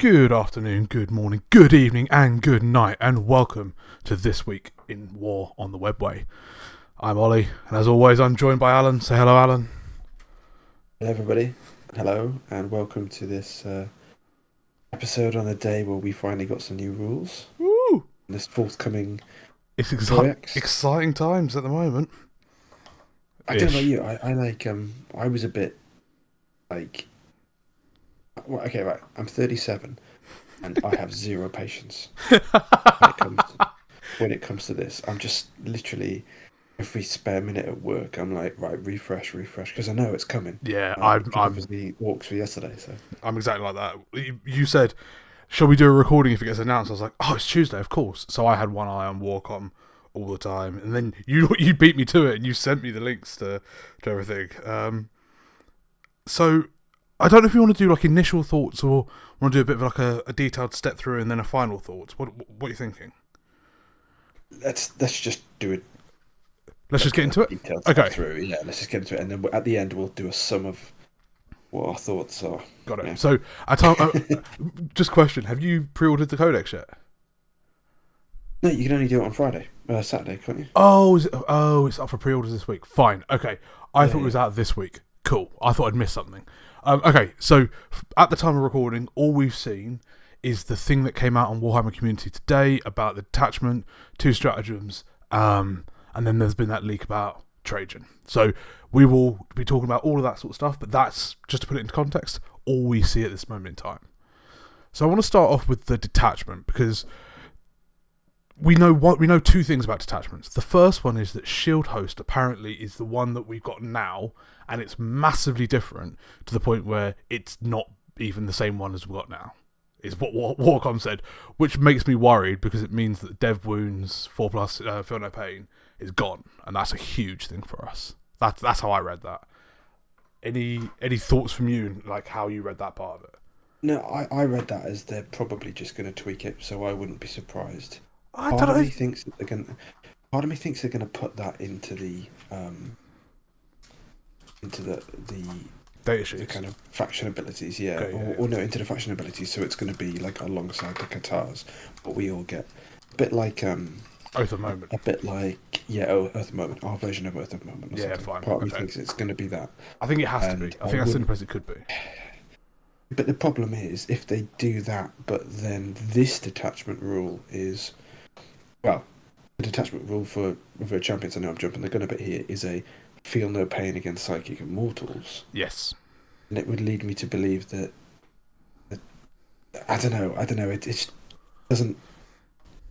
Good afternoon, good morning, good evening, and good night, and welcome to This Week in War on the Webway. I'm Ollie, and as always, I'm joined by Alun. Say hello, Alun. Hello, everybody. Hello, and welcome to this episode on a day where we finally got some new rules. Woo! This forthcoming It's codex. exciting times at the moment. I don't know about you. I was a bit like, well, okay, right. I'm 37, and I have zero patience when it comes to this. I'm just literally every spare minute at work. I'm like, right, refresh, because I know it's coming. Yeah, Because obviously walks for yesterday. So I'm exactly like that. You said, shall we do a recording if it gets announced? I was like, oh, it's Tuesday, of course. So I had one eye on Warcom all the time, and then you beat me to it, and you sent me the links to everything. So I don't know if you want to do like initial thoughts or want to do a bit of like a detailed step through and then a final thoughts. What are you thinking? let's just do it. Let's just get into it. Detailed Okay, through. Yeah, let's just get into it, and then at the end we'll do a sum of what our thoughts are. got it. Yeah. So just question: have you pre-ordered the codex yet? No, you can only do it on Friday, Saturday, can't you? Oh, it's up for pre-orders this week. Fine. Okay, I thought it was Yeah. out this week. Cool. I thought I'd missed something. Okay, so at the time of recording, all we've seen is the thing that came out on Warhammer Community today about the detachment, 2 stratagems, and then there's been that leak about Trajann. So we will be talking about all of that sort of stuff, but that's, just to put it into context, all we see at this moment in time. So I want to start off with the detachment, because we know two things about detachments. The first one is that Shield Host apparently is the one that we've got now, and it's massively different to the point where it's not even the same one as we've got now, is what Warcom said, which makes me worried because it means that Dev Wounds 4+ Feel No Pain is gone, and that's a huge thing for us. That's how I read that. Any thoughts from you, like how you read that part of it? No, I read that as they're probably just going to tweak it, so I wouldn't be surprised. I Part don't of know. me thinks that they're going. Part of me thinks they're going to put that into the into the Data the sheets. kind of faction abilities, yeah, Okay, yeah. or no, into the faction abilities. So it's going to be like alongside the Katars, but we all get a bit like Oath of Moment. a bit like Earth of Moment, our version of Earth of Moment or Yeah, something. fine. Part of me Okay. thinks it's going to be that. I think it has to be. And I think that's the only place it could be. But the problem is, if they do that, but then this detachment rule is, well, the detachment rule for Revered Champions, I know I'm jumping the gun a bit here, is a feel no pain against psychic immortals. Yes. And it would lead me to believe that I don't know, it just doesn't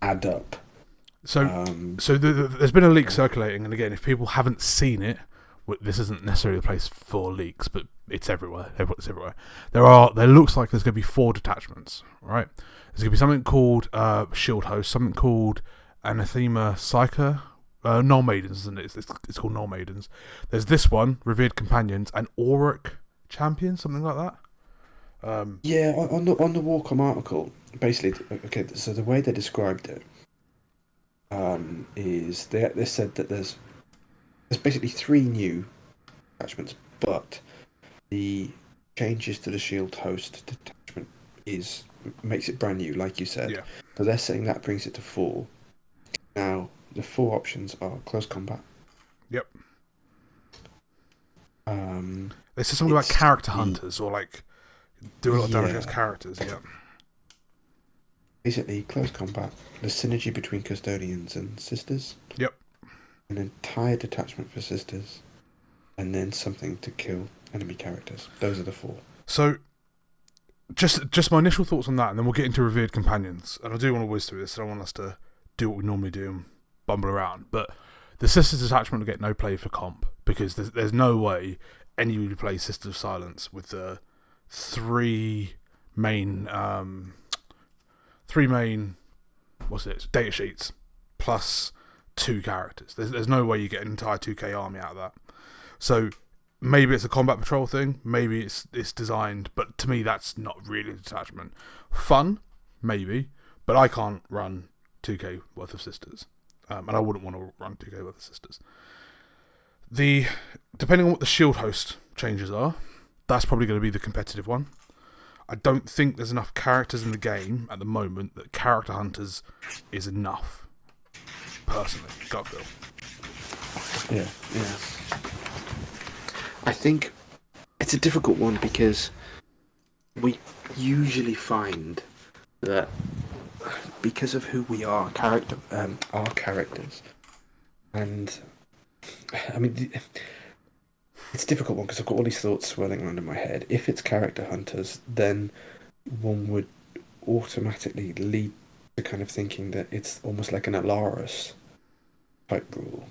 add up. So, Um, there's been a leak circulating, and again, if people haven't seen it, this isn't necessarily the place for leaks, but it's everywhere. It's everywhere. There looks like there's going to be 4 detachments. Right? There's going to be something called Shield Host, something called Anathema Psyker, Null Maidens, isn't it? It's called Null Maidens. There's this one, Revered Companions, and Auric Champions, something like that. yeah, on the Warcom article, basically, okay, so the way they described it is they said that there's basically 3 new attachments, but the changes to the Shield Host detachment makes it brand new, like you said. Yeah. So they're saying that brings it to 4. Now the 4 options are close combat. Yep. They said something about It's character the hunters, or like do a lot of damage yeah, against characters. Yeah. basically close combat, the synergy between custodians and sisters, Yep. an entire detachment for sisters, and then something to kill enemy characters. Those are the 4. So, just my initial thoughts on that, and then we'll get into Revered Companions. And I do want to whiz through this. I don't want us to do what we normally do and bumble around. But the Sisters detachment will get no play for comp, because there's no way any of you play Sisters of Silence with the 3 main data sheets plus 2 characters. There's no way you get an entire 2k army out of that. So maybe it's a combat patrol thing, maybe it's designed, but to me that's not really a detachment. Fun, maybe, but I can't run 2k worth of sisters, and I wouldn't want to run 2k worth of sisters. Depending on what the Shield Host changes are, that's probably going to be the competitive one. I don't think there's enough characters in the game at the moment that character hunters is enough. Personally, gut feel. Yeah. I think it's a difficult one because we usually find that because of who we are, our characters, and I mean, it's a difficult one because I've got all these thoughts swirling around in my head. If it's character hunters, then one would automatically lead to kind of thinking that it's almost like an Alaris type rule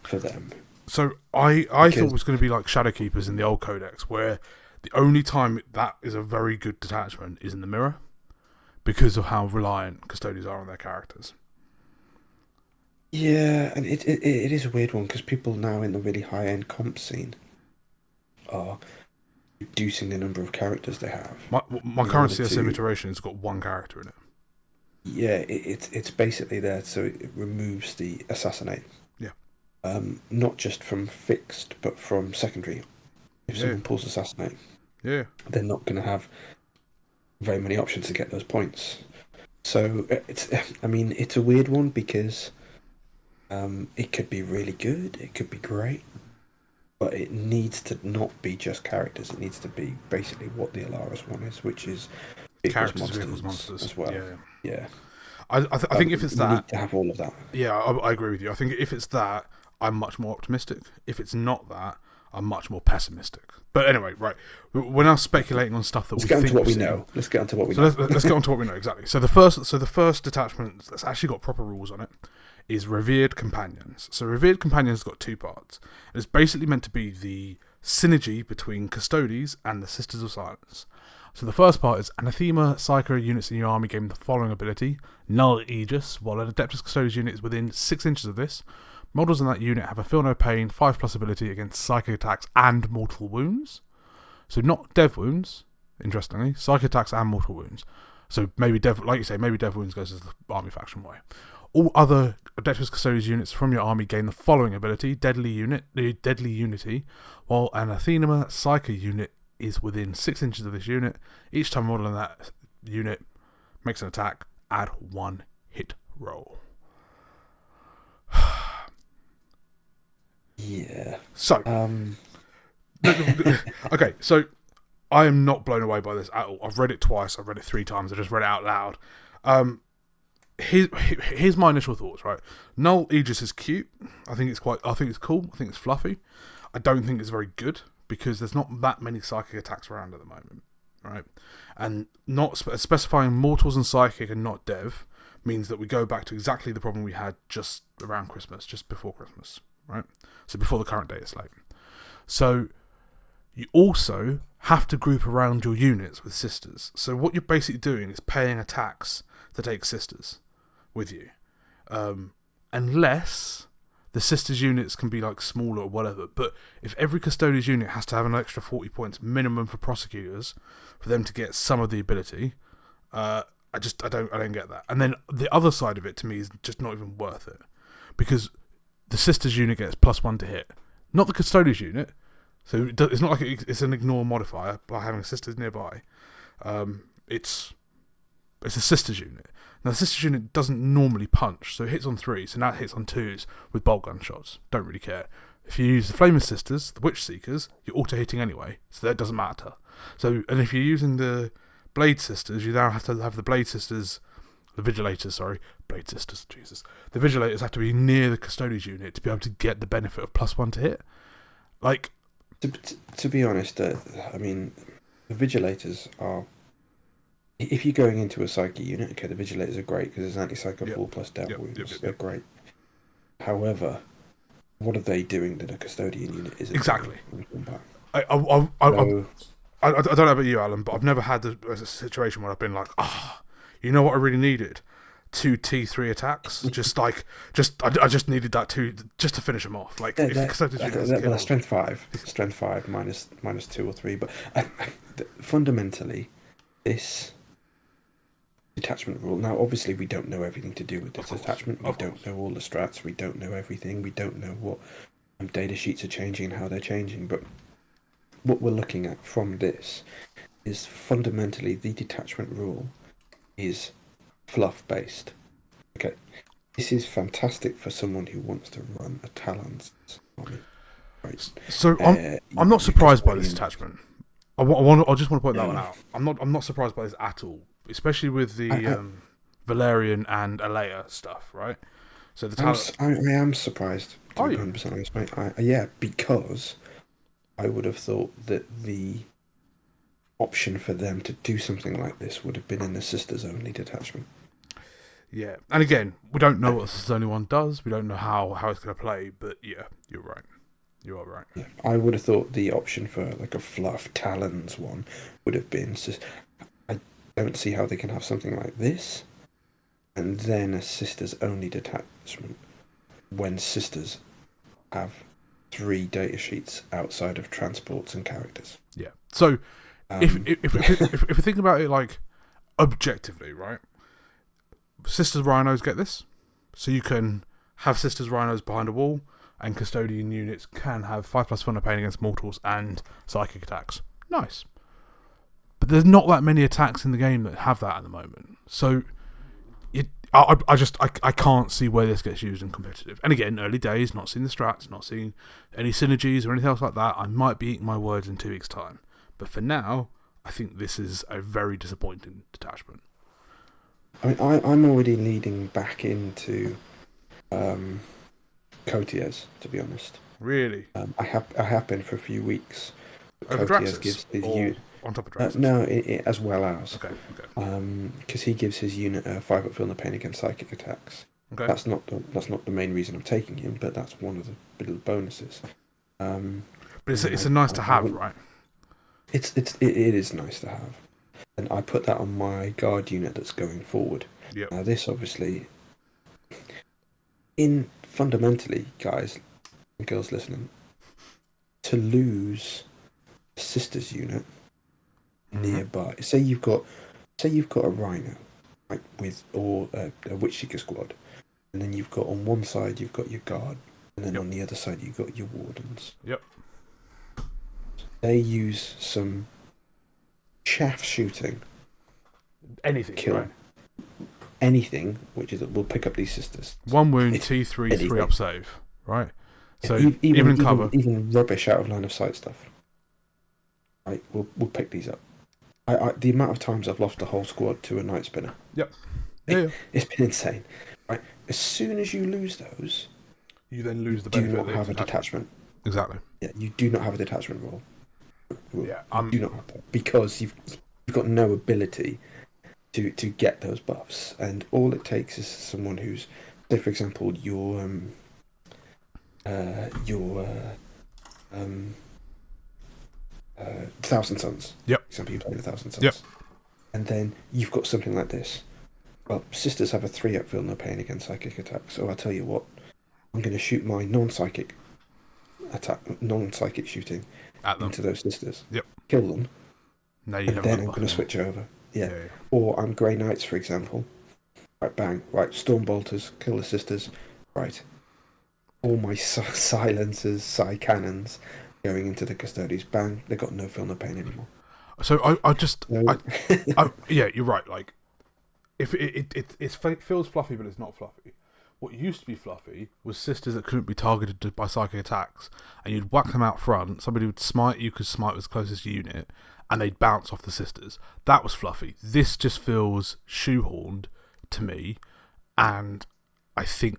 for them. So I thought it was going to be like Shadowkeepers in the old codex, where the only time that is a very good detachment is in the mirror, because of how reliant Custodes are on their characters. Yeah, and it is a weird one because people now in the really high end comp scene are reducing the number of characters they have. My current CSM iteration has got one character in it. Yeah, it's basically there, so it removes the assassinate. Yeah. Not just from fixed, but from secondary. If someone pulls assassinate, they're not going to have very many options to get those points. So it's a weird one because it could be really good, it could be great, but it needs to not be just characters. It needs to be basically what the Alaris one is, which is vehicles, monsters as well. Yeah. I think if it's that, need to have all of that. Yeah, I agree with you. I think if it's that, I'm much more optimistic. If it's not that, I'm much more pessimistic. But anyway, right, we're now speculating on stuff that Let's get on to what we know. Let's get on to what we know. Let's get on to what we know exactly. So the first detachment that's actually got proper rules on it is Revered Companions. So Revered Companions has got two parts. It's basically meant to be the synergy between Custodes and the Sisters of Silence. So the first part is Anathema Psycho units in your army gain the following ability: Null Aegis. While an Adeptus Custodes unit is within 6 inches of this, models in that unit have a Feel No Pain 5+ ability against psychic attacks and mortal wounds. So not dev wounds, interestingly, psychic attacks and mortal wounds. So maybe dev wounds goes as the army faction way. All other Adeptus Custodes units from your army gain the following ability: Deadly Unity. While an Anathema Psycho unit is within 6 inches of this unit, each time a model in that unit makes an attack, add 1 hit roll. Yeah. So, okay, so I am not blown away by this at all. I've read it twice. I've read it 3 times. I just read it out loud. Here's my initial thoughts. Right, Null Aegis is cute. I think it's cool. I think it's fluffy. I don't think it's very good because there's not that many psychic attacks around at the moment. Right, and not specifying mortals and psychic and not dev means that we go back to exactly the problem we had just around Christmas, just before Christmas. Right, so before the current data slate. So you also have to group around your units with sisters. So what you're basically doing is paying attacks to take sisters with you, unless the sisters units can be like smaller or whatever. But if every Custodes unit has to have an extra 40 points minimum for prosecutors for them to get some of the ability, I don't get that. And then the other side of it to me is just not even worth it, because the sisters unit gets +1 to hit, not the Custodes unit. So it's not like it's an ignore modifier by having sisters nearby. It's a sisters unit. Now the sisters unit doesn't normally punch, so it hits on 3s, so now it hits on 2s with bolt gun shots. Don't really care. If you use the Flamer Sisters, the Witch Seekers, you're auto hitting anyway, so that doesn't matter. So, and if you're using the Blade Sisters, you now have to have the Blade Sisters, the Vigilators, Blade Sisters, Jesus. The Vigilators have to be near the Custodes unit to be able to get the benefit of +1 to hit. Like, to be honest, I mean, the Vigilators are. If you're going into a Psyche unit, okay, the Vigilators are great because it's anti-Psycho 4 plus death wounds. They're great. However, what are they doing that a Custodian unit isn't? Exactly. I don't know about you, Alan, but I've never had a situation where I've been like, you know what I really needed? 2 T3 attacks. I just needed that 2 just to finish them off. Like, that's strength 5. Strength 5 minus 2 or 3. But fundamentally, this detachment rule. Now, obviously, we don't know everything to do with this detachment. We don't know all the strats. We don't know everything. We don't know what data sheets are changing and how they're changing. But what we're looking at from this is fundamentally the detachment rule is fluff based. Okay, this is fantastic for someone who wants to run a Talon's army. Right. So I'm not surprised by this detachment. I just want to point that one out. I'm not surprised by this at all, especially with the Valerian and Alea stuff, right? So I am surprised. To be 100% honest, mate. Yeah, because I would have thought that the option for them to do something like this would have been in the sisters only detachment. Yeah, and again, we don't know what the sisters only one does. We don't know how it's going to play, but yeah, you're right. You are right. Yeah, I would have thought the option for like a fluff Talons one would have been. I don't see how they can have something like this, and then a sisters only detachment when sisters have 3 data sheets outside of transports and characters. Yeah. So if we're thinking about it like objectively, right? Sisters Rhinos get this, so you can have Sisters Rhinos behind a wall, and custodian units can have 5+ fun of pain against mortals and psychic attacks. Nice. But there's not that many attacks in the game that have that at the moment. So I can't see where this gets used in competitive. And again, early days, not seeing the strats, not seeing any synergies or anything else like that. I might be eating my words in 2 weeks' time. But for now, I think this is a very disappointing detachment. I mean, I'm already leading back into Codex, to be honest. Really? I have been for a few weeks. Codex gives his unit on top of Draxus? No, as well as. Okay. Because he gives his unit a 5 up feel no pain against psychic attacks. Okay. That's not the main reason I'm taking him, but that's one of the little bonuses. But it's a nice to have, right? It is nice to have, and I put that on my guard unit that's going forward. Yep. Now this obviously, fundamentally, guys and girls listening, to lose a sisters unit nearby. Say you've got a Rhino, like or a Witch Seeker squad, and then you've got on one side you've got your guard, and then on the other side you've got your wardens. Yep. They use some chaff shooting. Anything, kill right? Anything, which is will pick up these sisters. 1 wound, T3, anything. 3 up save, right? So even in cover, even rubbish out of line of sight stuff. Right, we'll pick these up. The amount of times I've lost a whole squad to a night spinner. Yep. It's been insane. Right, as soon as you lose those, you then lose the benefit. Do not have a detachment. Exactly. Yeah, you do not have a detachment rule. Yeah, you do not have that because you've got no ability to get those buffs, and all it takes is someone who's, say for example, your Thousand Suns. Yep. For example, you play the Thousand Suns. Yep. And then you've got something like this. Well, sisters have a 3 up feel no pain against psychic attacks. So I'll tell you what, I'm going to shoot my non-psychic shooting into those sisters. Yep. Kill them. No, and then I'm going to switch over. Yeah. Or I'm Grey Knights, for example. Right, bang. Right, Storm Bolters, kill the sisters. Right. All my silencers, psi cannons going into the Custodes. Bang. They've got no feel no pain anymore. So yeah, you're right. Like, if it feels fluffy, but it's not fluffy. What used to be fluffy was sisters that couldn't be targeted by psychic attacks, and you'd whack them out front. Somebody would smite you, could smite with the closest unit, and they'd bounce off the sisters. That was fluffy. This just feels shoehorned to me, and I think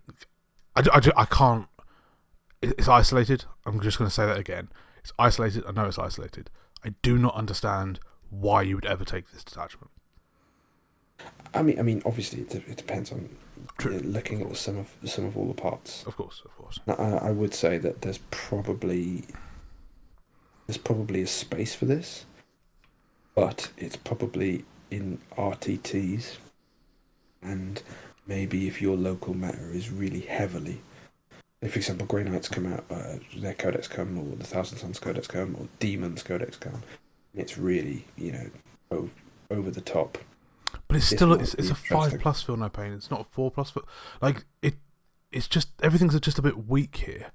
I can't. It's isolated. I'm just going to say that again. It's isolated. I know it's isolated. I do not understand why you would ever take this detachment. I mean, obviously, it depends on looking at the sum of all the parts. Of course. Now, I would say that there's probably a space for this, but it's probably in RTTs, and maybe if your local meta is really heavily. If, for example, Grey Knights come out, their Codex come, or the Thousand Suns Codex come, or Demons Codex come, it's really, over the top. But it's a 5+ feel no pain. It's not a 4+. Like it's just everything's just a bit weak here.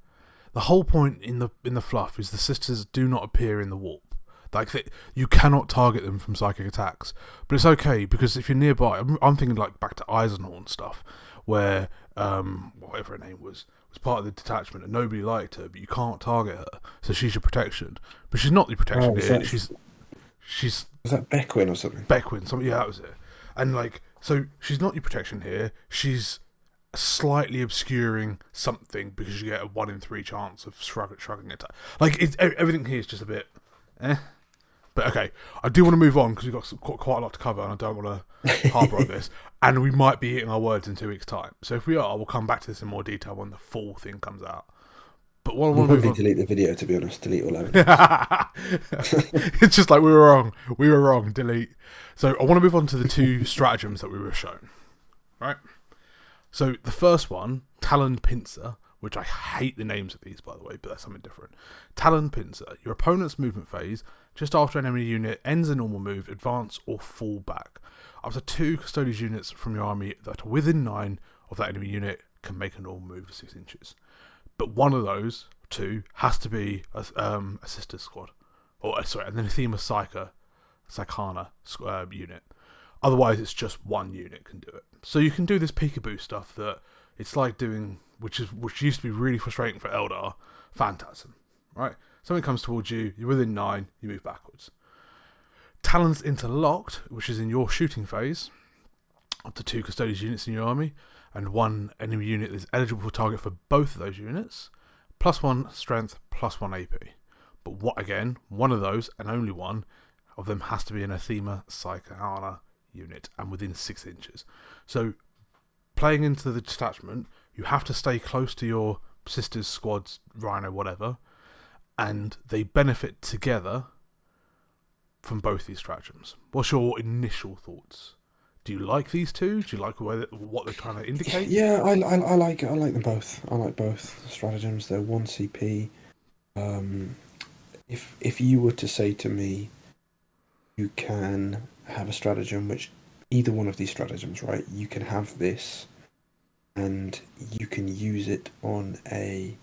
The whole point in the fluff is the sisters do not appear in the warp. Like you cannot target them from psychic attacks, but it's okay because if you're nearby, I'm thinking like back to Eisenhorn stuff, where whatever her name was part of the detachment and nobody liked her, but you can't target her, so she's your protection. But she's not the protection here. She's was that Beckwin or something? Beckwin, something. Yeah, that was it. And like, so she's not your protection here. She's slightly obscuring something because you get a 1 in 3 chance of shrugging attack. Like everything here is just a bit, But okay, I do want to move on because we've got quite a lot to cover, and I don't want to harbour on this. And we might be eating our words in 2 weeks' time. So if we are, we'll come back to this in more detail when the full thing comes out. But what I want to move on... delete the video, to be honest. Delete all of it. It's just like we were wrong. Delete. So I want to move on to the 2 stratagems that we were shown. Right. So the first one, Taloned Pincer, which I hate the names of these, by the way, but that's something different. Taloned Pincer. Your opponent's movement phase, just after an enemy unit ends a normal move, advance or fall back. Up to 2 Custodes units from your army that are within 9 of that enemy unit can make a normal move of 6 inches. But one of those 2 has to be a sister squad. And then a theme of Psychana unit. Otherwise, it's just one unit can do it. So you can do this peekaboo stuff that it's like doing, which used to be really frustrating for Eldar, Phantasm, right? Something comes towards you, you're within 9, you move backwards. Talons Interlocked, which is in your shooting phase, up to 2 Custodes units in your army, and 1 enemy unit that is eligible for target for both of those units, +1 strength, +1 AP. But one of those, and only one of them, has to be an Athema Psychana unit and within 6 inches. So playing into the detachment, you have to stay close to your sisters, squads, Rhino, whatever, and they benefit together from both these stratagems. What's your initial thoughts? Do you like these 2? Do you like what they're trying to indicate? Yeah, I like them both. I like both stratagems. They're 1 CP. If you were to say to me, you can have a stratagem which either one of these stratagems, right? You can have this, and you can use it on a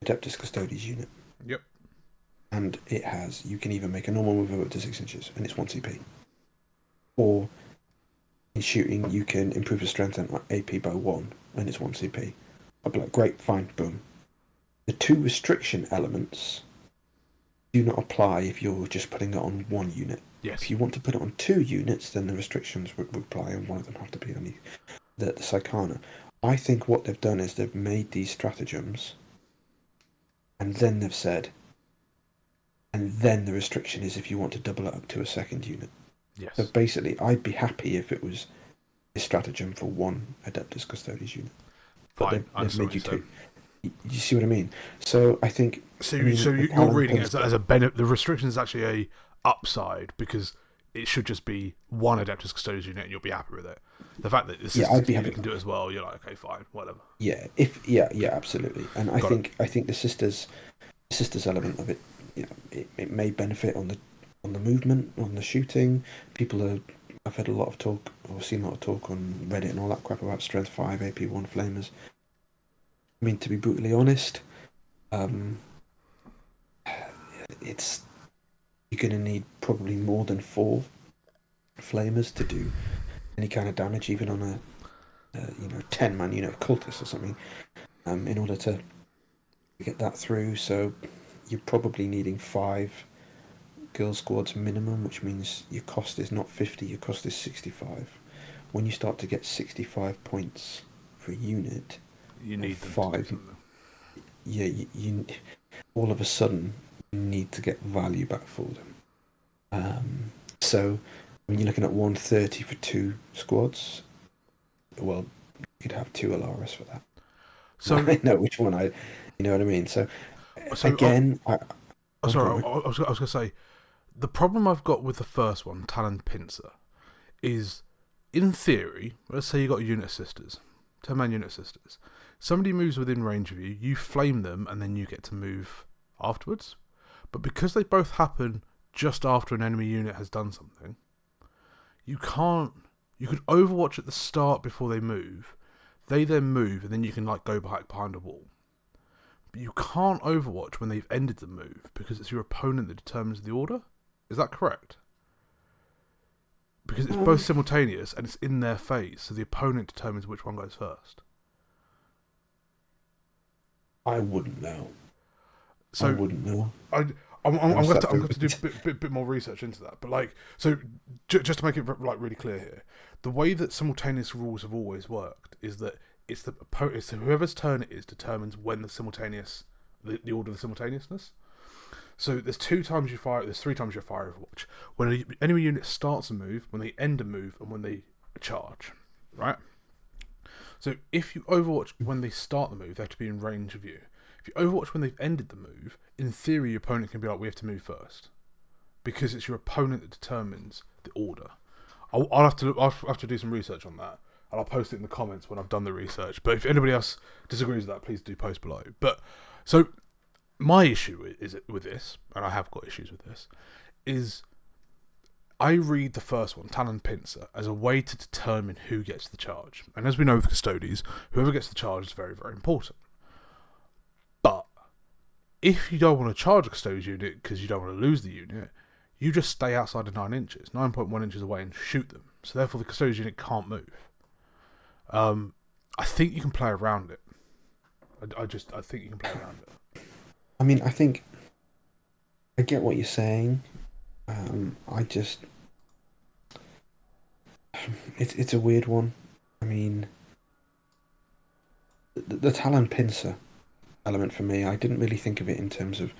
Adeptus Custodes unit. Yep. And you can even make a normal move of up to 6 inches, and it's 1 CP. Or in shooting, you can improve your strength and AP by 1, and it's 1 CP. I'd be like, great, fine, boom. The 2 restriction elements do not apply if you're just putting it on 1 unit. Yes. If you want to put it on 2 units, then the restrictions would apply, and one of them have to be only the Psychana. I think what they've done is they've made these stratagems, and then they've said, and then the restriction is if you want to double it up to a 2nd unit. Yes. So basically, I'd be happy if it was a stratagem for 1 Adeptus Custodes unit. Fine, they've made you 2. You see what I mean? So I think... So you're reading it as a benefit. The restriction is actually a upside because it should just be 1 Adeptus Custodes unit and you'll be happy with it. The fact that this I'd be happy. You can do it as well, you're like, okay, fine, whatever. Yeah, absolutely. And I think the sisters element of it, it may benefit on the movement, on the shooting. I've heard a lot of talk, or seen a lot of talk on Reddit and all that crap about strength 5, AP 1 flamers. I mean, to be brutally honest, you're going to need probably more than 4 flamers to do any kind of damage, even on a 10-man unit of cultists or something, in order to get that through. So you're probably needing 5 girl squads minimum, which means your cost is not 50, your cost is 65. When you start to get 65 points for a unit, you need 5. Yeah, you all of a sudden need to get value back for them. So when you're looking at 130 for 2 squads, well, you could have 2 Alaris for that. So I know which one you know what I mean. So again, I was going to say, the problem I've got with the first one, Taloned Pincer, is in theory, let's say you got a unit of sisters, 10-man unit of sisters. Somebody moves within range of you, you flame them, and then you get to move afterwards. But because they both happen just after an enemy unit has done something, you could overwatch at the start before they move. They then move, and then you can go behind a wall. But you can't overwatch when they've ended the move because it's your opponent that determines the order. Is that correct? Because it's both simultaneous and it's in their phase, so the opponent determines which one goes first. I wouldn't know. So I wouldn't know. I'm going to do a bit more research into that. But like, so just to make it like really clear here, the way that simultaneous rules have always worked is that it's whoever's turn it is determines when the order of the simultaneousness. So there's 2 times you fire. There's 3 times you fire Overwatch. When an enemy unit starts a move, when they end a move, and when they charge, right? So if you Overwatch when they start the move, they have to be in range of you. If you Overwatch when they've ended the move, in theory your opponent can be like, we have to move first, because it's your opponent that determines the order. I'll have to do some research on that, and I'll post it in the comments when I've done the research. But if anybody else disagrees with that, please do post below. But so my issue is with this, and I have got issues with this, is I read the first one, Talon Pincer, as a way to determine who gets the charge. And as we know with Custodes, whoever gets the charge is very, very important. But if you don't want to charge a Custodes unit because you don't want to lose the unit, you just stay outside of 9 inches, 9.1 inches away, and shoot them. So therefore the Custodes unit can't move. I think you can play around it. I think you can play around it. I mean, I think I get what you're saying. It's a weird one. I mean, the Talon Pincer element for me, I didn't really think of it in terms of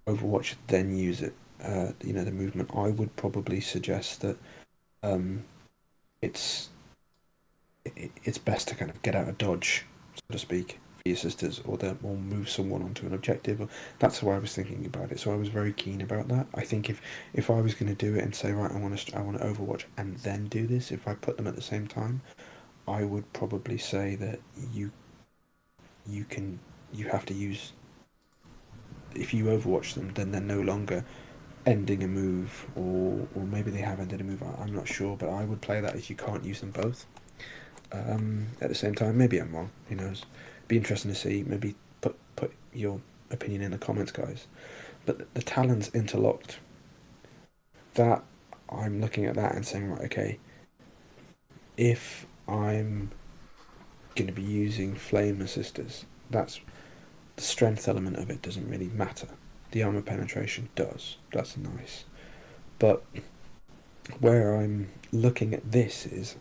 Overwatch then use it. The movement. I would probably suggest that it's best to kind of get out of dodge, so to speak, for your sisters, or move someone onto an objective. That's how I was thinking about it. So I was very keen about that. I think if I was going to do it and say, right, I want to Overwatch and then do this, if I put them at the same time, I would probably say that you have to use, if you Overwatch them, then they're no longer ending a move, or maybe they have ended a move. I'm not sure, but I would play that as you can't use them both at the same time. Maybe I'm wrong. Who knows? Be interesting to see. Maybe put your opinion in the comments, guys. But the Talons interlocked. That I'm looking at that and saying, right, okay, if I'm going to be using flame assisters, that's the strength element of it doesn't really matter. The armor penetration does. That's nice. But where I'm looking at this is,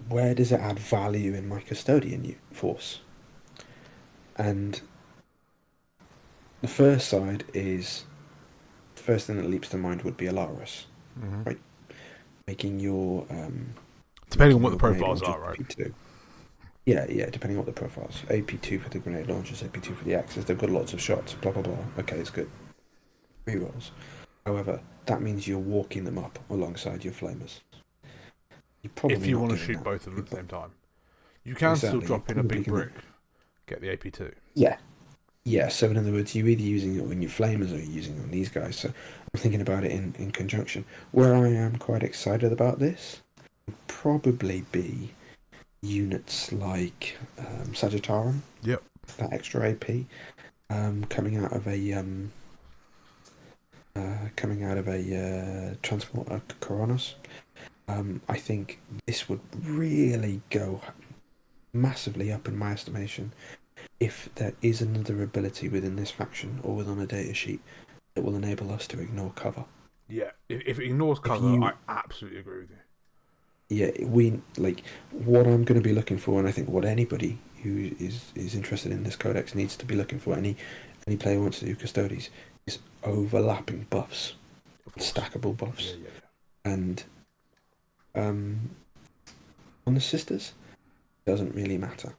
where does it add value in my custodian force? And the first side is, the first thing that leaps to mind would be Alaris, right? Making your depending on what the profiles are, right? AP2. Yeah, depending on what the profiles. AP2 for the grenade launchers, AP2 for the axes. They've got lots of shots, blah blah blah. Okay, it's good. Rerolls. However, that means you're walking them up alongside your flamers. If you want to shoot both of them at the same time, you can still drop in a big brick, get the AP2. Yeah. So in other words, you're either using it on your flamers or you're using it on these guys. So I'm thinking about it in conjunction. Where I am quite excited about this would probably be units like Sagittarum. Yep. That extra AP coming out of a transporter Coronos. I think this would really go massively up in my estimation if there is another ability within this faction or within a data sheet that will enable us to ignore cover. Yeah, if it ignores cover, I absolutely agree with you. Yeah, what I'm going to be looking for, and I think what anybody who is interested in this codex needs to be looking for, any player who wants to do Custodes, is overlapping buffs, stackable buffs. Yeah. And on the sisters, doesn't really matter.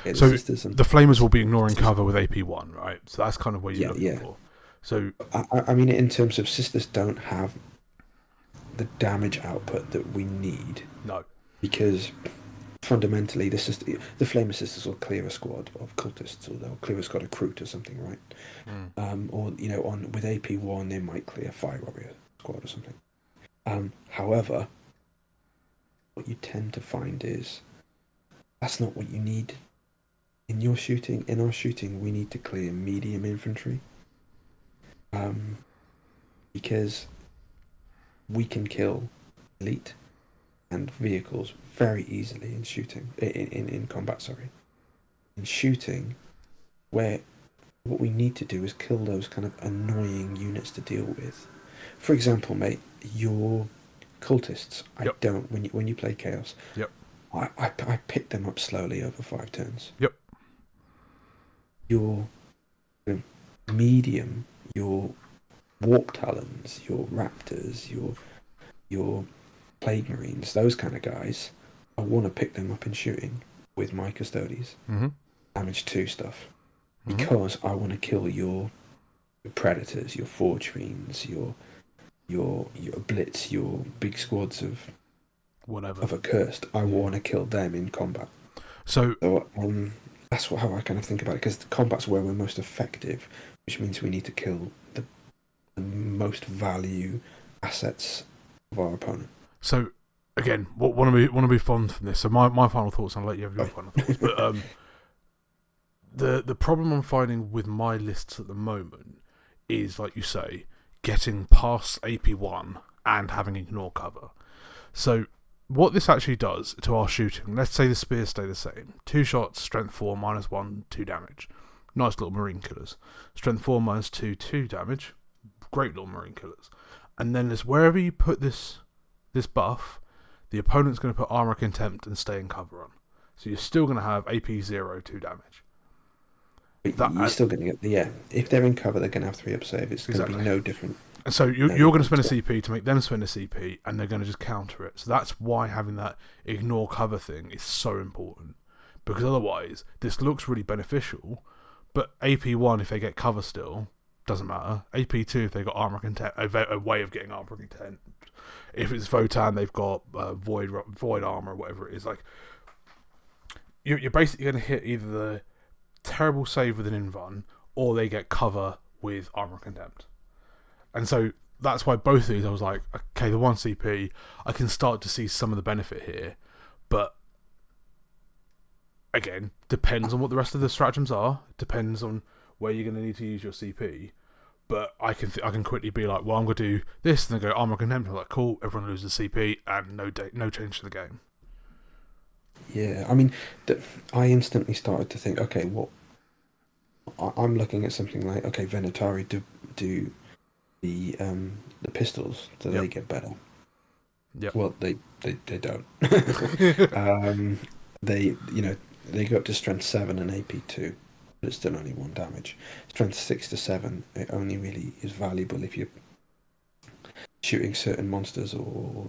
Yeah, so the flamers will be ignoring cover with AP1, right? So that's kind of what you're looking for. So I mean, in terms of sisters, don't have the damage output that we need. No, because fundamentally, the flamer sisters will clear a squad of cultists, or they'll clear a squad of Kroot or something, right? Or with AP1, they might clear Fire Warrior squad or something. However, what you tend to find is that's not what you need in your shooting. In our shooting, we need to clear medium infantry. because we can kill elite and vehicles very easily in shooting, in combat. Sorry, in shooting, where what we need to do is kill those kind of annoying units to deal with. For example, mate, your cultists. I don't when you play chaos. Yep. I pick them up slowly over 5 turns. Yep. Your medium, your warp talons, your raptors, your plague marines, those kind of guys. I want to pick them up in shooting with my custodes. Mm-hmm. Damage 2 stuff. Because I want to kill your predators, your forge fiends, your blitz, your big squads of whatever of accursed. I want to kill them in combat. So that's how I kind of think about it, because combat's where we're most effective, which means we need to kill the most value assets of our opponent. So again, want to move on from this. So my final thoughts, and I'll let you have your final thoughts. But the problem I'm finding with my lists at the moment is, like you say, getting past AP1 and having ignore cover. So what this actually does to our shooting, let's say the spears stay the same. 2 shots, strength 4, -1, 2 damage. Nice little marine killers. Strength 4, -2, 2 damage. Great little marine killers. And then there's wherever you put this buff, the opponent's going to put armor contempt and stay in cover on. So you're still going to have AP 0, 2 damage. You're still going to get if they're in cover, they're going to have 3 up save. It's going to be no different. And so you're going to spend a CP to make them spend a CP, and they're going to just counter it. So that's why having that ignore cover thing is so important, because otherwise this looks really beneficial, but AP1 if they get cover still doesn't matter. AP2 if they got armor content, a way of getting armor content. If it's Votan, they've got void armor or whatever it is. Like you're basically going to hit either the terrible save with an invuln, or they get cover with armor contempt. And so that's why both of these I was like, okay, the 1 CP, I can start to see some of the benefit here, but again, depends on what the rest of the stratagems are, depends on where you're going to need to use your CP. But I can quickly be like, well, I'm going to do this, and then go armor contempt. I'm like, cool, everyone loses CP, and no change to the game. Yeah, I mean, I instantly started to think, okay, what? I'm looking at something like, okay, Venatari do the pistols, do they get better? Yeah. Well, they don't. They go up to strength 7 and AP 2, but it's still only 1 damage. Strength 6 to 7, it only really is valuable if you're shooting certain monsters, or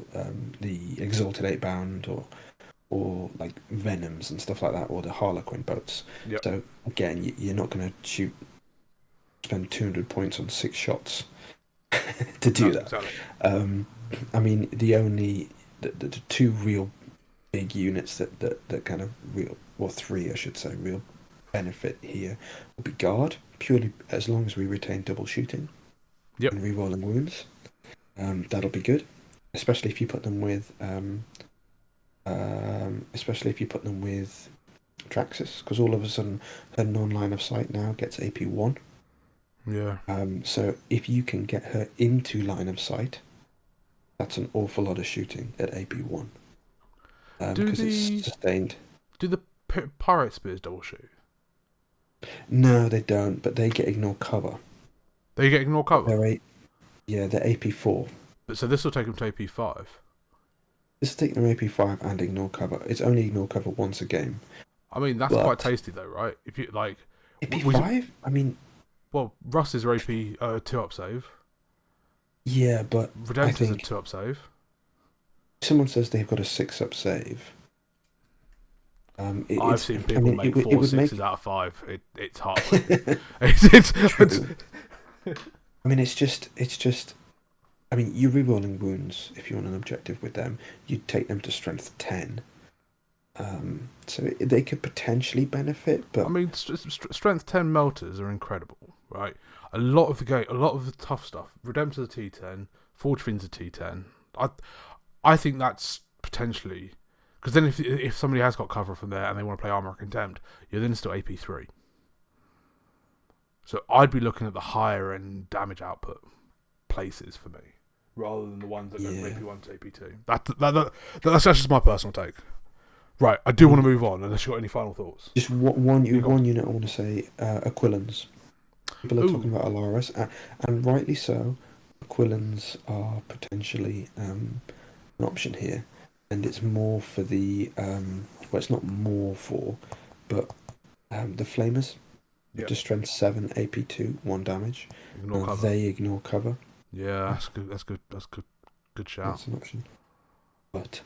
the Exalted 8-bound, or like Venoms and stuff like that, or the Harlequin boats. Yep. So again, you're not going to spend 200 points on 6 shots to do that. Exactly. I mean, the 2 real big units that kind of real, or 3 I should say, real benefit here will be Guard, purely as long as we retain double shooting. Yep. And rerolling wounds. That'll be good, especially if you put them with Traxxas, because all of a sudden her non-line of sight now gets AP 1. Yeah. So if you can get her into line of sight, that's an awful lot of shooting at AP 1. Because it's sustained. Do the pirate spears double shoot? No, they don't, but they get ignore cover. They get ignore cover? They're AP 4. So this will take them to AP 5? This will take them AP 5 and ignore cover. It's only ignore cover once a game. I mean, that's quite tasty though, right? If you like AP 5? I mean, well, Rust is your AP 2 up save. Yeah, but Redemptor's is a 2 up save. Someone says they've got a 6 up save. I've seen people make 4 6s out of 5. It's hard. I mean, it's just. I mean, you're rerolling wounds if you're on an objective with them. You'd take them to strength 10. So they could potentially benefit, but I mean, strength 10 melters are incredible, right? A lot of the tough stuff. Redemptor's a T10, Forge Fiend's a T10. I think that's potentially, because then if somebody has got cover from there and they want to play Armor Contempt, you're then still AP 3. So I'd be looking at the higher end damage output places for me, rather than the ones that go from Yeah. AP1 to AP2. That's just my personal take. Right, I do want to move on, unless you've got any final thoughts. Just one unit I want to say, Aquilans. People are talking about Alaris, and rightly so. Aquilans are potentially an option here, and it's more for the well, it's not more for, but the Flamers. Yep. To strength 7, AP2, 1 damage. Ignore cover. They ignore cover. Yeah, that's good. That's good. That's good. Good shout. That's an option. But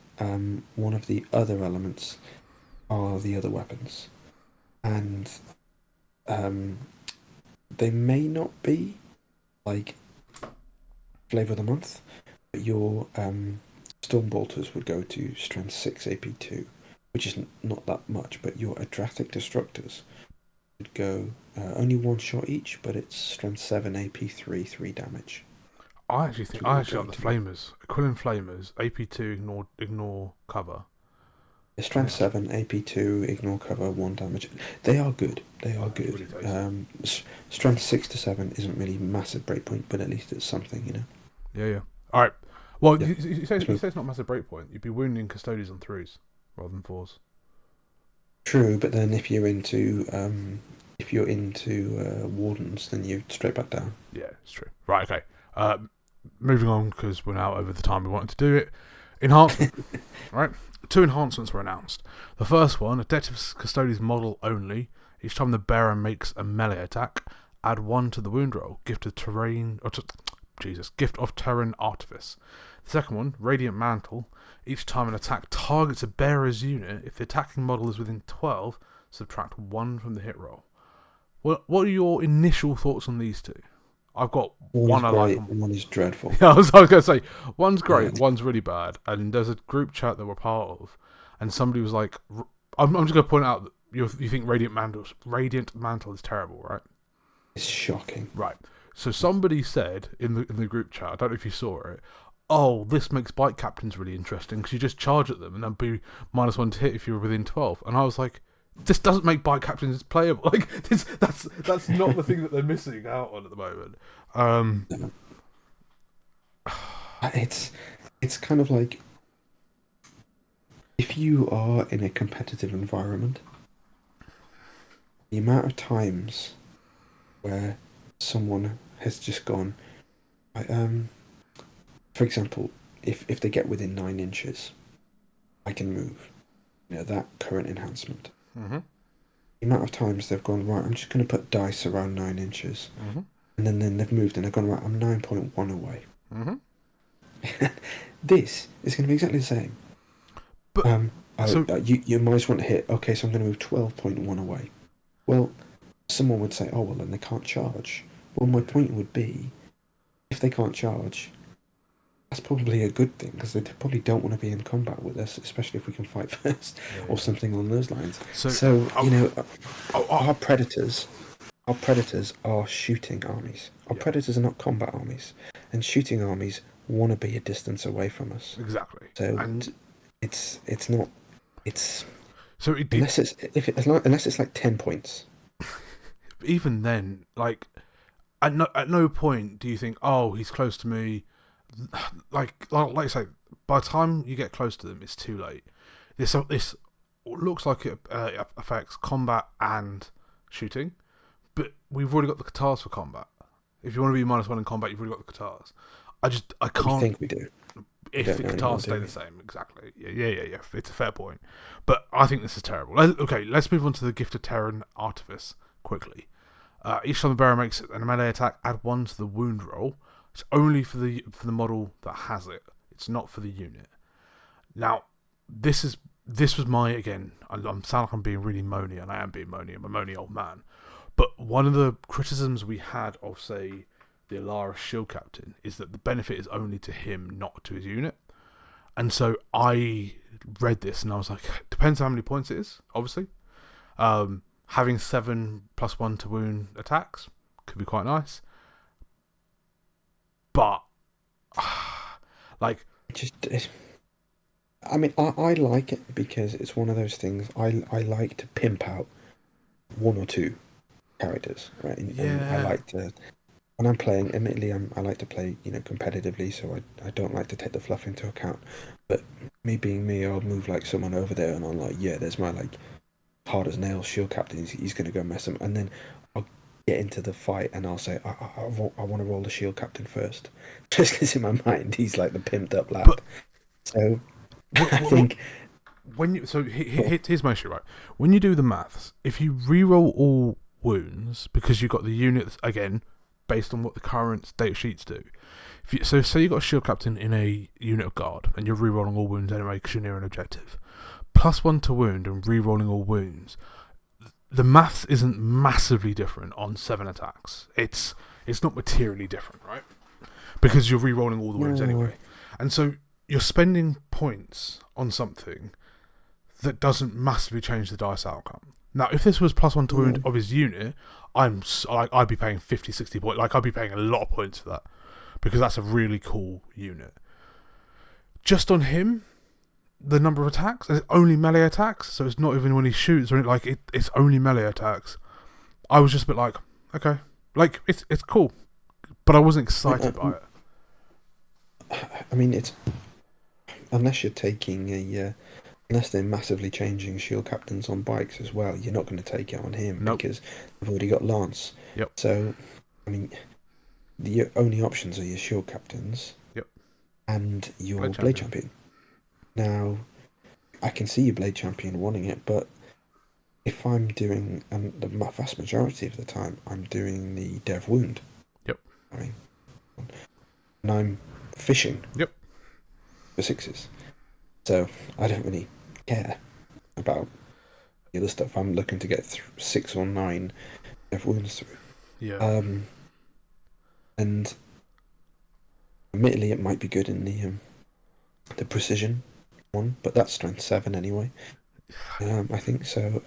one of the other elements are the other weapons, and they may not be like flavor of the month, but your Storm Bolters would go to strength 6 AP2, which is not that much, but your Adrastic Destructors would go only 1 shot each, but it's strength 7 AP3, 3 damage. I actually like the Flamers. Aquilin Flamers, AP2, ignore cover. Strength 7, AP2, ignore cover, 1 damage. They are good. They are good. Really strength 6 to 7 isn't really massive breakpoint, but at least it's something, you know? Yeah. Alright. Well, Yeah. you say it's not massive breakpoint. You'd be wounding Custodes on 3s rather than 4s. True, but then if you're into Wardens, then you're straight back down. Yeah, it's true. Right, okay. Moving on, because we're now over the time we wanted to do it. Enhancement. Right? 2 enhancements were announced. The first one, Adeptus Custodes model only. Each time the bearer makes a melee attack, add 1 to the wound roll. Gift of Terrain Artifice. The second one, Radiant Mantle. Each time an attack targets a bearer's unit, if the attacking model is within 12, subtract 1 from the hit roll. What are your initial thoughts on these two? I've got one I like. One is dreadful. Yeah, I was going to say, one's great, one's really bad. And there's a group chat that we're part of, and somebody was like, I'm just going to point out that you think Radiant Mantle is terrible, right? It's shocking. Right. So somebody said in the group chat, I don't know if you saw it, oh, this makes bike captains really interesting because you just charge at them and then be -1 to hit if you're within 12. And I was like, this doesn't make bike captains playable. Like that's not the thing that they're missing out on at the moment. It's kind of like if you are in a competitive environment, the amount of times where someone has just gone, for example, if they get within 9 inches, I can move. You know, that current enhancement. Mm-hmm. The amount of times they've gone, right, I'm just going to put dice around 9 inches. Mm-hmm. And then they've moved and they've gone, right, I'm 9.1 away. Mm-hmm. This is going to be exactly the same. But you might want to hit, okay, so I'm going to move 12.1 away. Well, someone would say, oh, well, then they can't charge. Well, my point would be, if they can't charge, that's probably a good thing, because they probably don't want to be in combat with us, especially if we can fight first, or something along those lines. So you know, our predators are shooting armies. Our predators are not combat armies, and shooting armies want to be a distance away from us. Exactly. So and unless it's like 10 points. Even then, like at no point do you think, oh, he's close to me. Like I say, by the time you get close to them, it's too late. This looks like it affects combat and shooting, but we've already got the katars for combat. If you want to be -1 in combat, you've already got the katars. I can't. I think we do. If the katars stay the same, exactly. Yeah. It's a fair point, but I think this is terrible. Okay, let's move on to the Gift of Terran Artifice quickly. Each time the bearer makes a melee attack, add 1 to the wound roll. It's only for the model that has it. It's not for the unit. Now, this was my, again, I'm sound like I'm being really moany, and I am being moany. I'm a moany old man. But one of the criticisms we had of, say, the Alaris Shield Captain is that the benefit is only to him, not to his unit. And so I read this and I was like, depends how many points it is, obviously. Having 7 +1 to wound attacks could be quite nice. But, like... I mean, I like it because it's one of those things I like to pimp out 1 or 2 characters, right? And I when I'm playing, admittedly, I like to play, competitively, so I don't like to take the fluff into account. But me being me, I'll move like someone over there, and I'm like, yeah, there's my like hard as nails shield captain. He's gonna go mess him, and then I'll get into the fight, and I'll say, I want to roll the shield captain first, just because in my mind he's like the pimped up lad. But So I think here's my issue, right? When you do the maths, if you re-roll all wounds because you've got the units again based on what the current data sheets do. So say you've got a shield captain in a unit of guard and you're re-rolling all wounds anyway because you're near an objective. +1 to wound and re-rolling all wounds. The maths isn't massively different on 7 attacks. It's not materially different, right? Because you're re-rolling all the wounds anyway. And so you're spending points on something that doesn't massively change the dice outcome. Now, if this was +1 to wound of his unit, I'd be paying 50, 60 points. Like, I'd be paying a lot of points for that because that's a really cool unit. Just on him, the number of attacks, and it's only melee attacks, so it's not even when he shoots or anything, like it's only melee attacks. I was just a bit like, okay, like it's cool, but I wasn't excited by it. I mean, it's unless you're taking unless they're massively changing shield captains on bikes as well, you're not going to take it on him because they've already got Lance. Yep. So, I mean, the only options are your shield captains. Yep. And your blade champion. Now, I can see your blade champion wanting it, but if I'm doing, and the vast majority of the time, I'm doing the dev wound. Yep. I mean, and I'm fishing. Yep. For 6s. So I don't really care about the other stuff. I'm looking to get 6 or 9 dev wounds through. Yeah. And admittedly, it might be good in the precision one, but that's strength 7 anyway. I think so.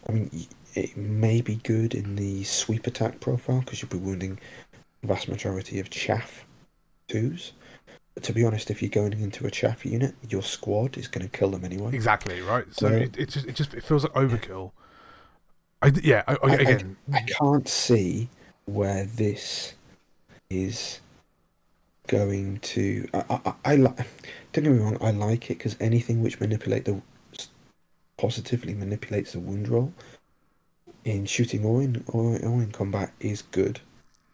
I mean, it may be good in the sweep attack profile because you'll be wounding the vast majority of chaff 2s. But to be honest, if you're going into a chaff unit, your squad is going to kill them anyway. Exactly right. So it feels like overkill. I can't see where this is going to. Don't get me wrong. I like it because anything which positively manipulates the wound roll in shooting or in combat is good.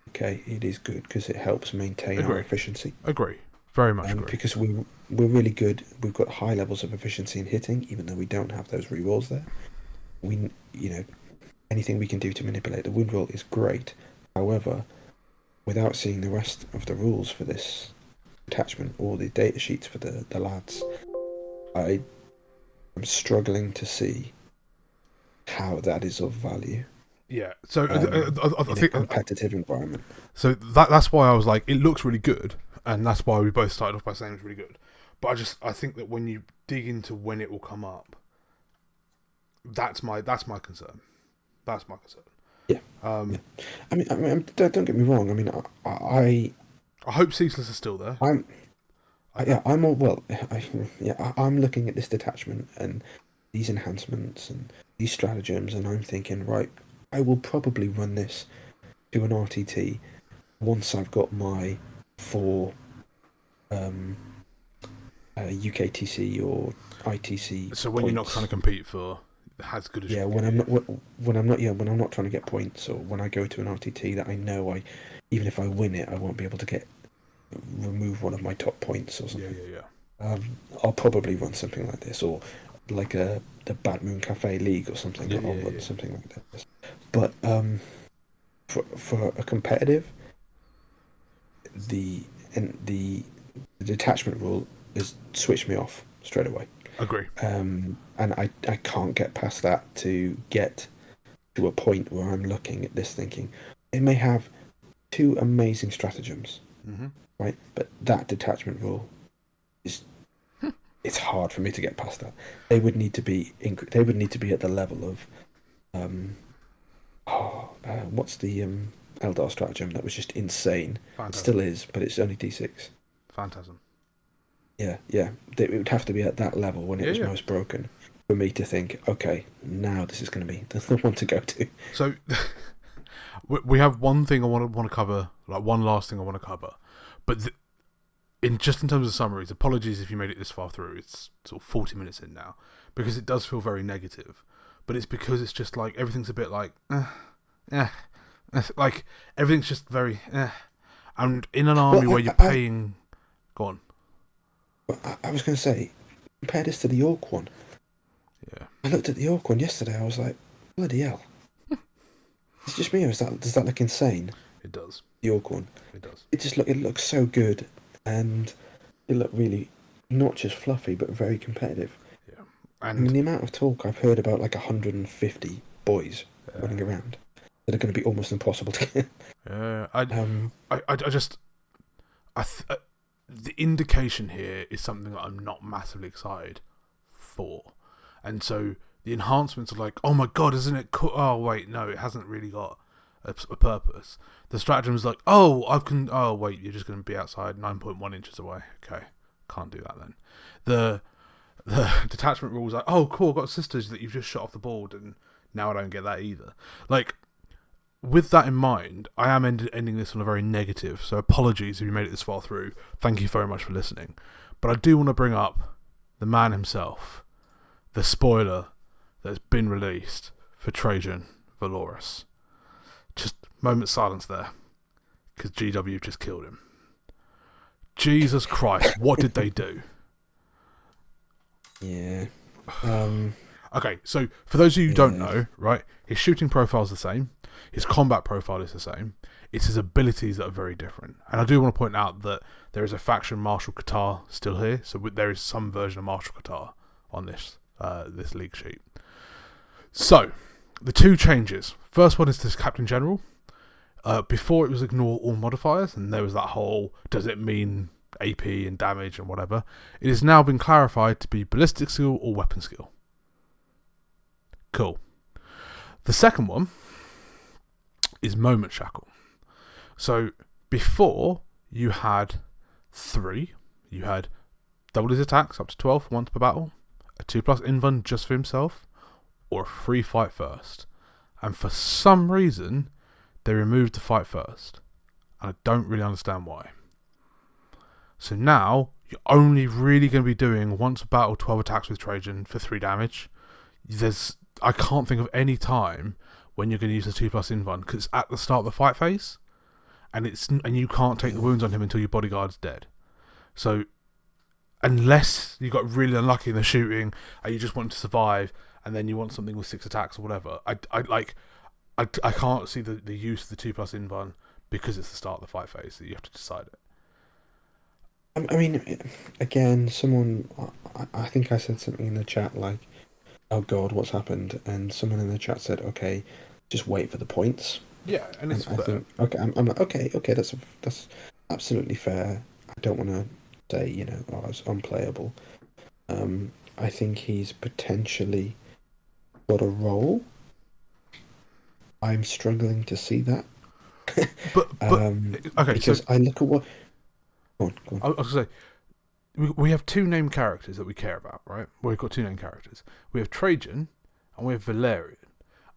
Okay, it is good because it helps maintain our efficiency. Agree, very much agree. Because we're really good. We've got high levels of efficiency in hitting, even though we don't have those rerolls there. Anything we can do to manipulate the wound roll is great. However, without seeing the rest of the rules for this attachment or the data sheets for the lads, I'm struggling to see how that is of value. Yeah, so I think a competitive environment. So that's why I was like, it looks really good, and that's why we both started off by saying it's really good. But I think that when you dig into when it will come up, that's my concern. That's my concern. Yeah. I mean, don't get me wrong. I mean, I hope Ceaseless is still there. I'm looking at this detachment and these enhancements and these stratagems, and I'm thinking, right, I will probably run this to an RTT once I've got my 4 UKTC or ITC. So when points. You're not trying to compete for as good as when I'm not trying to get points, or when I go to an RTT that I know even if I win it, I won't be able to remove one of my top points or something. Yeah. I'll probably run something like this, or like the Bad Moon Cafe League or something. I'll run something like this. But for a competitive, the detachment rule is switched me off straight away. Agree. And I can't get past that to get to a point where I'm looking at this thinking it may have 2 amazing stratagems, right? But that detachment rule is it's hard for me to get past that. They would need to be at the level of what's the Eldar stratagem that was just insane? Phantasm. It still is, but it's only D6. Phantasm. Yeah. It would have to be at that level when it was most broken for me to think, okay, now this is going to be the one to go to. So, We have one thing I want to cover, like one last thing I want to cover, but in terms of summaries, apologies if you made it this far through. It's sort of 40 minutes in now, because it does feel very negative, but it's because it's just like everything's a bit like like everything's just very and in an army where you're paying. Go on. I was going to say, compare this to the Orc one. Yeah. I looked at the Orc one yesterday. I was like, bloody hell. It's just me, or does that look insane? It does. The Orc one. It does. It looks so good, and it looked really not just fluffy, but very competitive. Yeah. And I mean, the amount of talk I've heard about, like 150 boys running around that are going to be almost impossible to get. The indication here is something that I'm not massively excited for, and so the enhancements are like, oh my god, isn't it cool? Oh wait, no, it hasn't really got a purpose. The stratagems like, oh wait, you're just going to be outside 9.1 inches away. Okay, can't do that then. The detachment rules like, oh cool, I've got sisters that you've just shot off the board, and now I don't get that either. Like, with that in mind, I am ending this on a very negative, so apologies if you made it this far through. Thank you very much for listening. But I do want to bring up the man himself, the spoiler that's been released for Trajann Valoris. Just moment of silence there, because GW just killed him. Jesus Christ, what did they do? Yeah. Okay, so for those of you who don't know, right, his shooting profile is the same, his combat profile is the same, it's his abilities that are very different. And I do want to point out that there is a faction Marshal Qatar still here, so there is some version of Marshal Qatar on this league sheet. So, the two changes. First one is this Captain General. Before it was ignore all modifiers, and there was that whole, does it mean AP and damage and whatever. It has now been clarified to be ballistic skill or weapon skill. Cool. The second one is Moment Shackle. So before you had 3, you had double his attacks up to 12 once per battle, a 2+ invuln just for himself, or a free fight first. And for some reason, they removed the fight first. And I don't really understand why. So now, you're only really going to be doing once a battle 12 attacks with Trajann for 3 damage. I can't think of any time when you're going to use the 2+ invuln, because it's at the start of the fight phase, and you can't take the wounds on him until your bodyguard's dead. So, unless you got really unlucky in the shooting and you just want to survive, and then you want something with 6 attacks or whatever, I can't see the use of the 2+ invuln, because it's the start of the fight phase that you have to decide it. I mean, again, I think I said something in the chat like, oh god, what's happened? And someone in the chat said, okay, just wait for the points. Yeah, and it's I think, okay, I'm like, okay, that's absolutely fair. I don't want to say, it's unplayable. I think he's potentially got a role. I'm struggling to see that. but okay, because I look at what. Go on. I was going to say, we have 2 named characters that we care about, right? Well, we've got 2 named characters. We have Trajann and we have Valerian.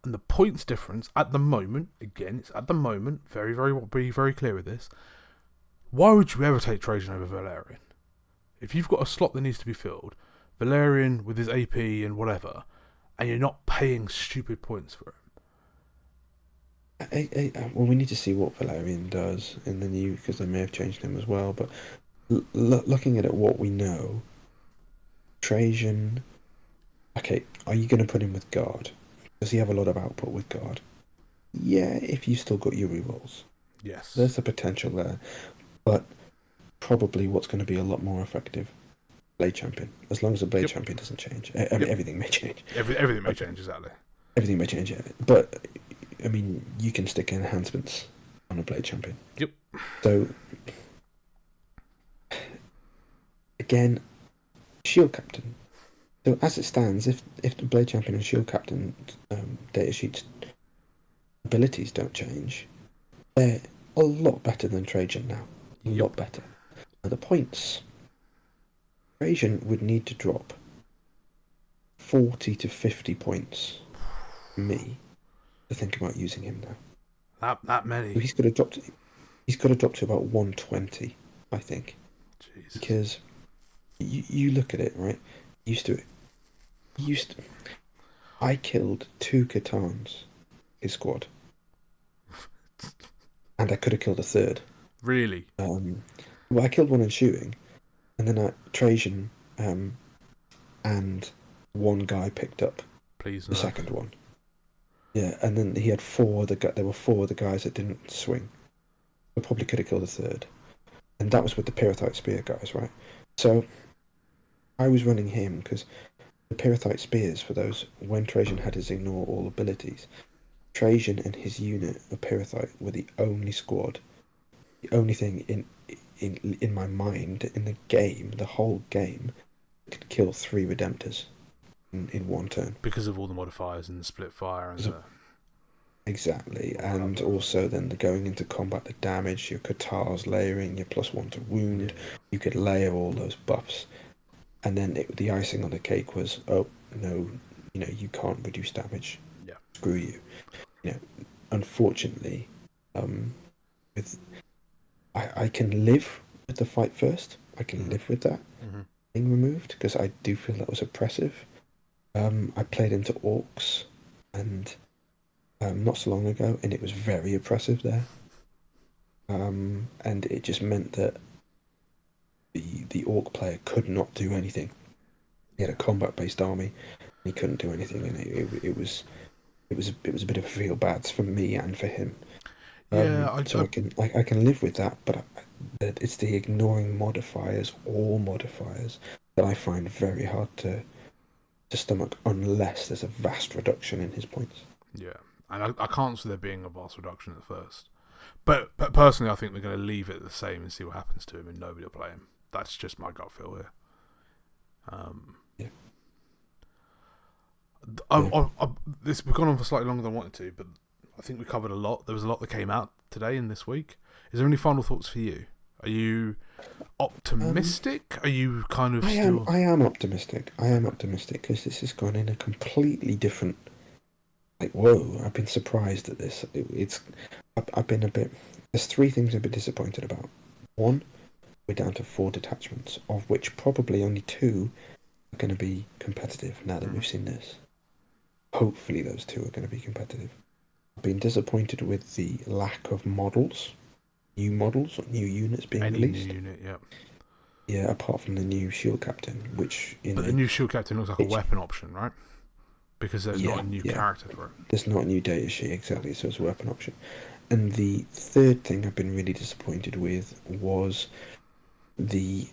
And the points difference at the moment, again, it's at the moment, be very clear with this. Why would you ever take Trajann over Valerian? If you've got a slot that needs to be filled, Valerian with his AP and whatever, and you're not paying stupid points for him. Well, we need to see what Valerian does in the new, because they may have changed him as well. But looking at what we know, Trajann. Okay, are you going to put him with guard? Does he have a lot of output with guard? Yeah, if you still got your rerolls. Yes. There's a potential there, but probably what's going to be a lot more effective, Blade Champion. As long as the Blade Champion doesn't change, everything may change. Everything may change, exactly. Everything may change, yeah. But I mean, you can stick enhancements on a Blade Champion. Yep. So, again, Shield Captain. So as it stands, if the Blade Champion and Shield Captain data sheets abilities don't change, they're a lot better than Trajann now. A lot better. Now the points, Trajann would need to drop 40 to 50 points for me to think about using him now. That So many. he's got to drop to. He's got to drop to about 120, I think, Jesus. because you look at it, right? Used to used to, I killed 2 Catans, his squad, and I could have killed a third. Really? Well, I killed one in shooting, and then Trajann, and one guy picked up Please the no. second one. Yeah, and then he had 4 other there were 4 other guys that didn't swing. I probably could have killed a third, and that was with the Pyrrhotite Spear guys, right? So I was running him because the Pyrrhotite Spears, for those, when Trajann had his ignore all abilities, Trajann and his unit of Pyrrhotite were the only squad, the only thing in my mind, in the game, the whole game, could kill 3 Redemptors in one turn. Because of all the modifiers and the split fire and the... Exactly, and also then the going into combat, the damage, your Katars layering, your +1 to wound, you could layer all those buffs, and then the icing on the cake was, oh no, you can't reduce damage. Yeah. Screw you. Unfortunately, with I can live with the fight first. I can live with that being removed because I do feel that was oppressive. I played into orcs and not so long ago, and it was very oppressive there. And it just meant that the orc player could not do anything. He had a combat-based army, and he couldn't do anything, and it was a bit of a feel bad for me and for him. So I can live with that, but it's the ignoring modifiers, all modifiers, that I find very hard to stomach unless there's a vast reduction in his points. Yeah, and I can't see there being a vast reduction at first. But personally, I think they're going to leave it the same and see what happens to him, and nobody will play him. That's just my gut feel here. Yeah. We've gone on for slightly longer than I wanted to, but I think we covered a lot. There was a lot that came out today and this week. Is there any final thoughts for you? Are you optimistic? Are you kind of I am optimistic. I am optimistic because this has gone in a completely different. Like, whoa! I've been surprised at this. I've been a bit. There's 3 things I've been disappointed about. 1, we're down to 4 detachments, of which probably only 2 are going to be competitive. Now that we've seen this, hopefully those 2 are going to be competitive. I've been disappointed with the lack of models, new models, or new units being released. New unit, yeah. Yeah, apart from the new Shield Captain, which but the new Shield Captain looks like a weapon option, right? Because there's not a new character for it. There's not a new data sheet, exactly, so it's a weapon option. And the 3rd thing I've been really disappointed with was the...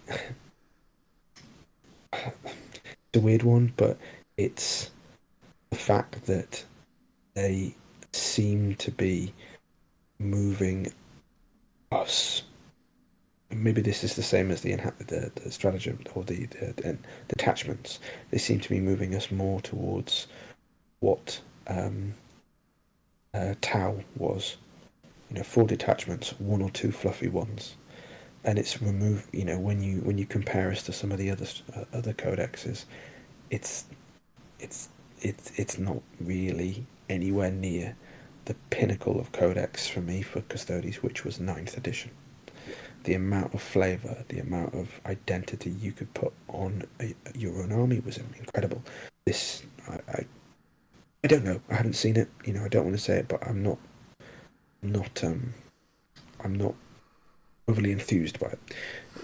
It's a weird one, but it's the fact that they seem to be moving us. Maybe this is the same as the stratagem or the detachments. They seem to be moving us more towards what Tau was. 4 detachments, 1 or 2 fluffy ones, and it's removed. When you compare us to some of the other codexes, it's not really anywhere near the pinnacle of codex for me for Custodes, which was 9th edition. The amount of flavour, the amount of identity you could put on your own army was incredible. This, I don't know. I haven't seen it. I don't want to say it, but I'm not overly enthused by it.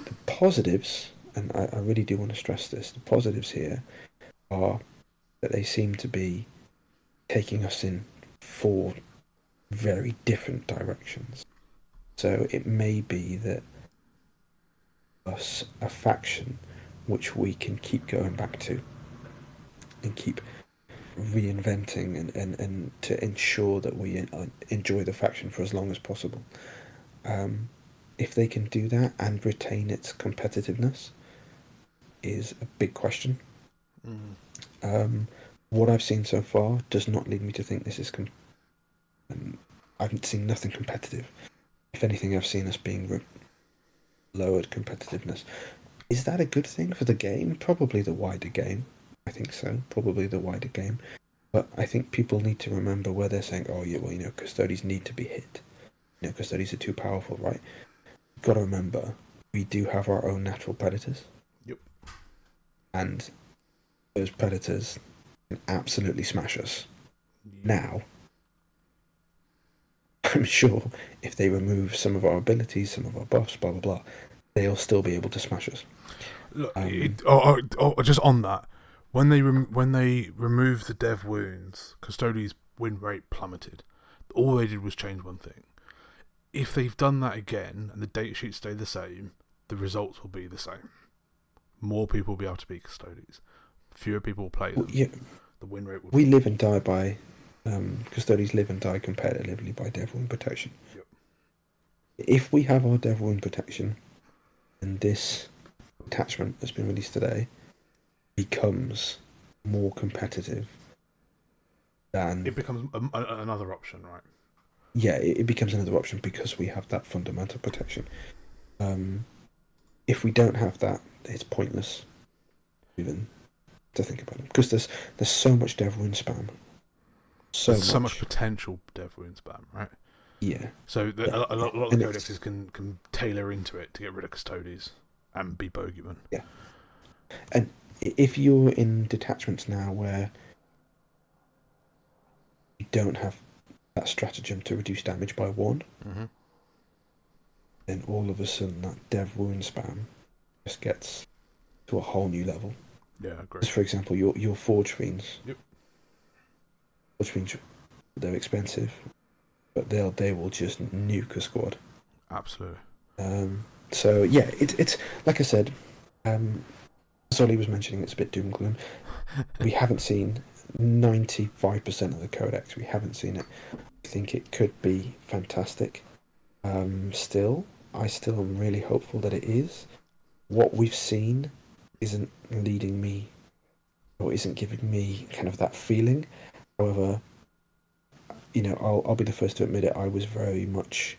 The positives, and I really do want to stress this, the positives here are that they seem to be taking us in 4 very different directions. So it may be that us a faction which we can keep going back to and keep reinventing and to ensure that we enjoy the faction for as long as possible. If they can do that and retain its competitiveness is a big question. What I've seen so far does not lead me to think this is I haven't seen nothing competitive. If anything, I've seen us being lowered competitiveness. Is that a good thing for the game? Probably the wider game. I think so. Probably the wider game. But I think people need to remember where they're saying, "Oh, yeah, well, Custodes need to be hit. Custodes are too powerful, right?" You've got to remember, we do have our own natural predators. Yep. And those predators can absolutely smash us. Yep. Now, I'm sure if they remove some of our abilities, some of our buffs, blah blah blah, they'll still be able to smash us. Look, just on that, when they removed the dev wounds, Custodes' win rate plummeted. All they did was change one thing. If they've done that again and the datasheets stay the same, the results will be the same. More people will be able to beat Custodes. Fewer people will play them. Yeah. The win rate will. We live and die by Custodes live and die competitively by dev wound protection. Yep. If we have our dev wound protection, and this attachment that's been released today becomes more competitive, then it becomes another option, right? Yeah, it becomes another option because we have that fundamental protection. If we don't have that, it's pointless even to think about it, because there's so much dev wound spam. So much potential dev wound spam, right? Yeah. So a lot of the codexes can tailor into it to get rid of Custodes and be bogeyman. Yeah. And if you're in detachments now where you don't have that stratagem to reduce damage by 1, then all of a sudden that dev wound spam just gets to a whole new level. Yeah, great. Just for example, your Forge Fiends. Yep. Forge Fiends, they're expensive, but they will just nuke a squad. Absolutely. So yeah, it's like I said, as Ollie was mentioning, it's a bit doom and gloom. We haven't seen 95% of the codex. We haven't seen it. I think it could be fantastic. I still am really hopeful that it is. What we've seen isn't leading me, or isn't giving me kind of that feeling. However, I'll be the first to admit it. I was very much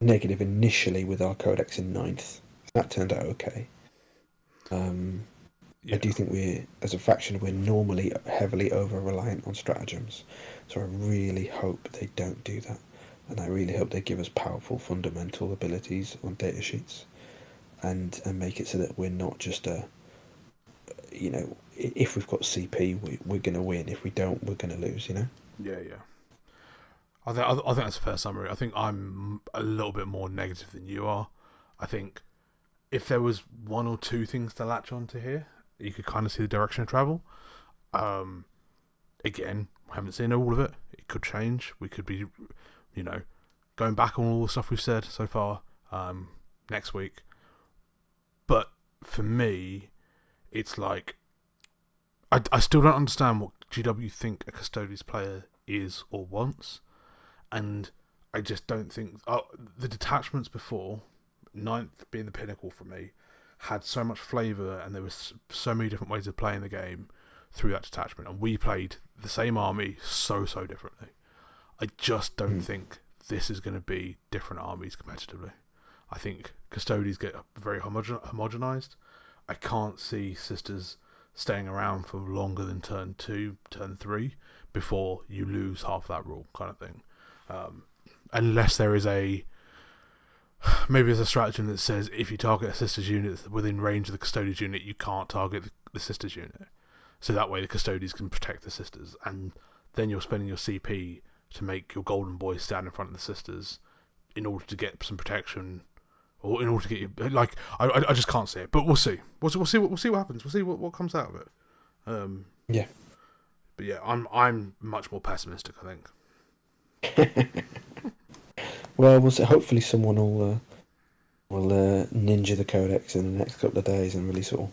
negative initially with our codex in 9th. That turned out okay. I do think we're, as a faction, we're normally heavily over-reliant on stratagems. So I really hope they don't do that. And I really hope they give us powerful fundamental abilities on data sheets and make it so that we're not just if we've got CP, we're going to win. If we don't, we're going to lose, Yeah. I think that's a fair summary. I think I'm a little bit more negative than you are. I think if there was one or two things to latch onto here, you could kind of see the direction of travel. Again, we haven't seen all of it. It could change. We could be, going back on all the stuff we've said so far next week. But for me, it's like I still don't understand what GW think a Custodes player is or wants, and I just don't think the detachments before 9th being the pinnacle for me had so much flavour, and there was so many different ways of playing the game through that detachment, and we played the same army so differently. I just don't think this is going to be different armies competitively. I think Custodes get very homogenized. I can't see Sisters staying around for longer than turn 2, turn 3 before you lose half that rule, kind of thing. Unless there is maybe there's a stratagem that says if you target a Sisters unit that's within range of the Custodes unit, you can't target the Sisters unit. So that way the Custodes can protect the Sisters, and then you're spending your CP to make your Golden Boys stand in front of the Sisters in order to get some protection, or in order to get you I just can't see it. But we'll see. We'll see what happens. We'll see what comes out of it. Yeah. But yeah, I'm much more pessimistic, I think. Well, we'll see. Hopefully someone will ninja the codex in the next couple of days and release it all.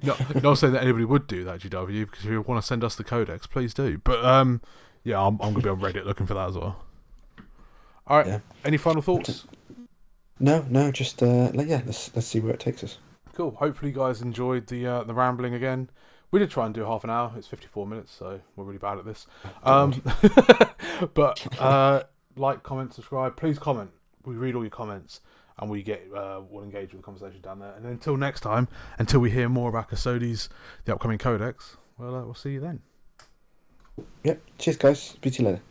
Not saying that anybody would do that, GW, because if you want to send us the codex, please do. But yeah, I'm going to be on Reddit looking for that as well. All right. Yeah. Any final thoughts? No. Just let's see where it takes us. Cool. Hopefully, you guys enjoyed the rambling again. We did try and do half an hour. It's 54 minutes, so we're really bad at this. But like, comment, subscribe. Please comment. We read all your comments. and we'll engage with the conversation down there. And until next time, until we hear more about Custodes, the upcoming codex, we'll see you then. Yep. Cheers, guys. Speak to you later.